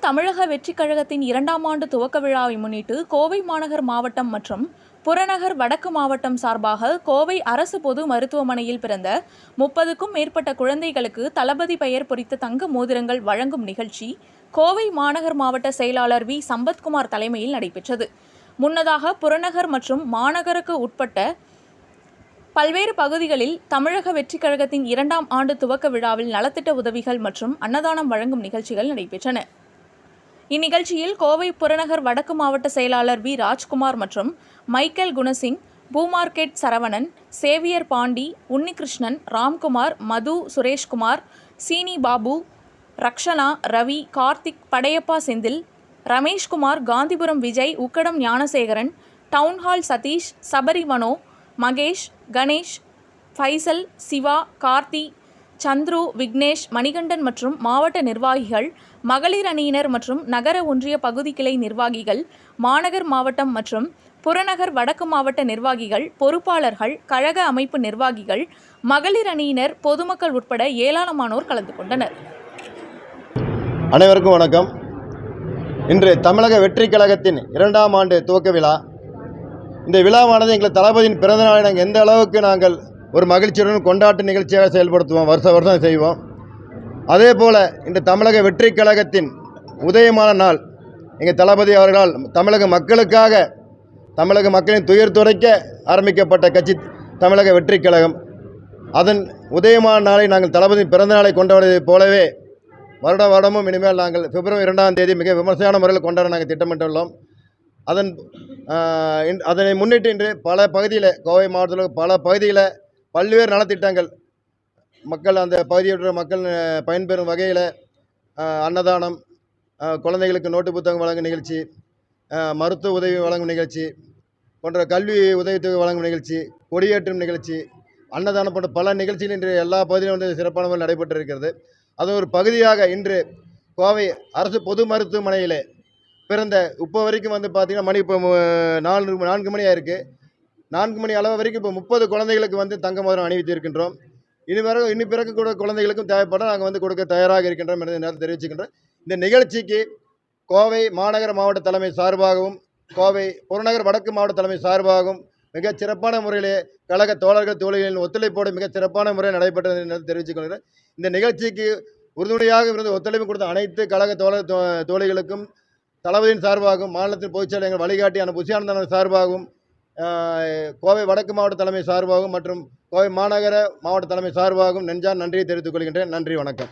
தமிழக வெற்றிக் கழகத்தின் 2ஆம் ஆண்டு துவக்க விழாவை முன்னிட்டு கோவை மாநகர் மாவட்டம் மற்றும் புறநகர் வடக்கு மாவட்டம் சார்பாக கோவை அரசு பொது மருத்துவமனையில் பிறந்த 30க்கும் மேற்பட்ட குழந்தைகளுக்கு தளபதி பெயர் பொறித்த தங்க மோதிரங்கள் வழங்கும் நிகழ்ச்சி கோவை மாநகர் மாவட்ட செயலாளர் வி. சம்பத்குமார் தலைமையில் நடைபெற்றது. முன்னதாக புறநகர் மற்றும் மாநகருக்கு உட்பட்ட பல்வேறு பகுதிகளில் தமிழக வெற்றிக் கழகத்தின் 2ஆம் ஆண்டு துவக்க விழாவில் நலத்திட்ட உதவிகள் மற்றும் அன்னதானம் வழங்கும் நிகழ்ச்சிகள் நடைபெற்றன. இந்நிகழ்ச்சியில் கோவை புறநகர் வடக்கு மாவட்ட செயலாளர் வி. ராஜ்குமார் மற்றும் மைக்கேல் குணசிங், பூமார்க்கெட் சரவணன், சேவியர் பாண்டி, உன்னிகிருஷ்ணன், ராம்குமார், மது, சுரேஷ்குமார், சீனி பாபு, ரக்ஷனா, ரவி, கார்த்திக், படையப்பா செந்தில், ரமேஷ்குமார், காந்திபுரம் விஜய், உக்கடம் ஞானசேகரன், டவுன்ஹால் சதீஷ், சபரி மனோ, மகேஷ், கணேஷ், ஃபைசல், சிவா, கார்த்தி, சந்துரு, விக்னேஷ், மணிகண்டன் மற்றும் மாவட்ட நிர்வாகிகள், மகளிர் அணியினர் மற்றும் நகர ஒன்றிய பகுதி கிளை நிர்வாகிகள், மாநகர் மாவட்டம் மற்றும் புறநகர் வடக்கு மாவட்ட நிர்வாகிகள், பொறுப்பாளர்கள், கழக அமைப்பு நிர்வாகிகள், மகளிர் அணியினர், பொதுமக்கள் உட்பட ஏராளமானோர் கலந்து கொண்டனர். அனைவருக்கும் வணக்கம். இன்று தமிழக வெற்றிக் கழகத்தின் 2ஆம் ஆண்டு துவக்க விழா. இந்த விழாவானது எங்கள் தளபதியின் பிறந்தநாளை நாங்கள் எந்த அளவுக்கு நாங்கள் ஒரு மகிழ்ச்சியுடன் கொண்டாட்ட நிகழ்ச்சியாக செயல்படுத்துவோம், வருஷம் செய்வோம். அதே போல் இந்த தமிழக வெற்றிக் கழகத்தின் உதயமான நாள் எங்கள் தளபதி அவர்களால் தமிழக மக்களுக்காக, தமிழக மக்களின் துயர் துடைக்க ஆரம்பிக்கப்பட்ட கட்சி தமிழக வெற்றிக் கழகம். அதன் உதயமான நாளை நாங்கள் தளபதியின் பிறந்தநாளை கொண்டாடுவதைப் போலவே வருடமும் இனிமேல் நாங்கள் பிப்ரவரி 2ஆம் தேதி மிக விமர்சையான முறையில் கொண்டாட நாங்கள் திட்டமிட்டுள்ளோம். அதனை முன்னிட்டு இன்று பல பகுதியில், கோவை மாவட்டத்தில் பல பகுதியில் பல்வேறு நலத்திட்டங்கள் மக்கள், அந்த பகுதியுடைய மக்கள் பயன்பெறும் வகையில் அன்னதானம், குழந்தைகளுக்கு நோட்டு புத்தகம் வழங்கும் நிகழ்ச்சி, மருத்துவ உதவி வழங்கும் நிகழ்ச்சி போன்ற கல்வி உதவித்தொகை வழங்கும் நிகழ்ச்சி, கொடியேற்றும் நிகழ்ச்சி, அன்னதானம் போன்ற பல நிகழ்ச்சிகள் இன்று எல்லா பகுதியிலும் வந்து சிறப்பான முறையில் நடைபெற்றிருக்கிறது. அது ஒரு பகுதியாக இன்று கோவை அரசு பொது மருத்துவமனையில் பிறந்த இப்போ வரைக்கும் வந்து பார்த்திங்கன்னா மணி இப்போ 4 மணி ஆயிருக்கு. 4 மணி அளவு வரைக்கும் இப்போ 30 குழந்தைகளுக்கு வந்து தங்க மோதிரம் அணிவித்து இருக்கின்றோம். இனி பிறக்கக்கூடிய குழந்தைகளுக்கும் தேவைப்பட நாங்கள் வந்து கொடுக்க தயாராக இருக்கின்றோம் என்று நேரத்தில் தெரிவிச்சுக்கின்றோம். இந்த நிகழ்ச்சிக்கு கோவை மாநகர மாவட்ட தலைமை சார்பாகவும், கோவை புறநகர் வடக்கு மாவட்ட தலைமை சார்பாகவும் மிகச் சிறப்பான முறையிலே கழக தோழர்கள் தோழிகளின் ஒத்துழைப்போடு மிகச் சிறப்பான முறையில் நடைபெற்றது என்று தெரிவித்துக் கொள்கிறேன். இந்த நிகழ்ச்சிக்கு உறுதுணையாக இருந்து ஒத்துழைப்பு கொடுத்த அனைத்து கழக தோழிகளுக்கும் தளபதியின் சார்பாகவும், மாநிலத்தின் பொதுச்செயலர் எங்கள் வழிகாட்டியான புஷியானந்தன் சார்பாகவும், கோவை வடக்கு மாவட்ட தலைமை சார்பாகவும் மற்றும் கோவை மாநகர மாவட்ட தலைமை சார்பாகவும் நெஞ்சார்ந்த நன்றியை தெரிவித்துக் கொள்கின்றேன். நன்றி, வணக்கம்.